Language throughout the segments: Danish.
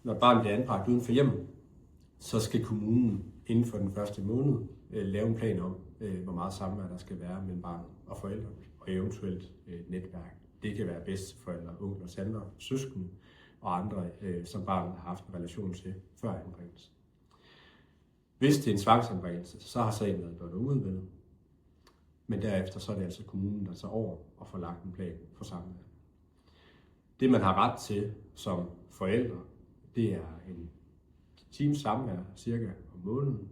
når barnet bliver anbragt uden for hjemmet, så skal kommunen inden for den første måned lave en plan om, hvor meget samvær der skal være mellem barnet og forældrene, og eventuelt netværk. Det kan være bedsteforældre, onkler, tanter, søskende og andre, som barnet har haft en relation til før anbringelse. Hvis det er en tvangsanbringelse, så har sagen været børn- og ugeanmeldt, men derefter så er det altså kommunen, der tager over og får lagt en plan for samvær. Det man har ret til som forældre, det er en times samvær cirka om måneden,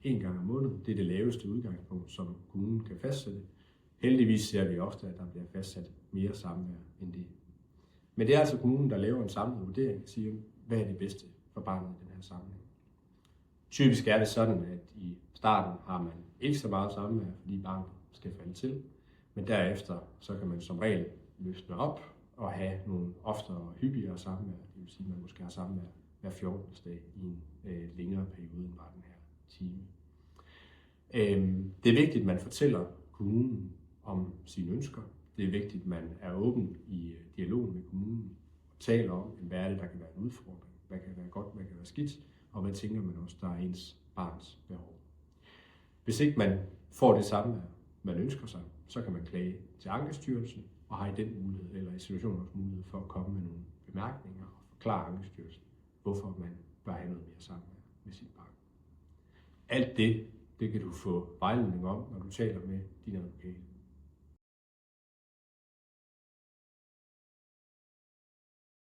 en gang om måneden. Det er det laveste udgangspunkt, som kommunen kan fastsætte. Heldigvis ser vi ofte, at der bliver fastsat mere samvær end det. Men det er altså kommunen, der laver en samlet vurdering og siger, hvad er det bedste for barnet i den her sammenhæng. Typisk er det sådan, at i starten har man ikke så meget samvær, fordi barnet skal falde til. Men derefter så kan man som regel løsne op og have nogle oftere og hyppigere samvær. Det vil sige, at man måske har samvær hver 14. dag i en længere periode end bare den her time. Det er vigtigt, at man fortæller kommunen om sine ønsker. Det er vigtigt, at man er åben i dialogen med kommunen og taler om, hvad er det, der kan være en udfordring, hvad kan være godt, hvad kan være skidt, og hvad tænker man også, der er ens barns behov. Hvis ikke man får det samvær, man ønsker sig, så kan man klage til Ankestyrelsen, og har i den mulighed, eller i situationen også mulighed for at komme med nogle bemærkninger og forklare Ankestyrelsen, hvorfor man bør have noget mere samvær med sit barn. Alt det kan du få vejledning om, når du taler med din advokat.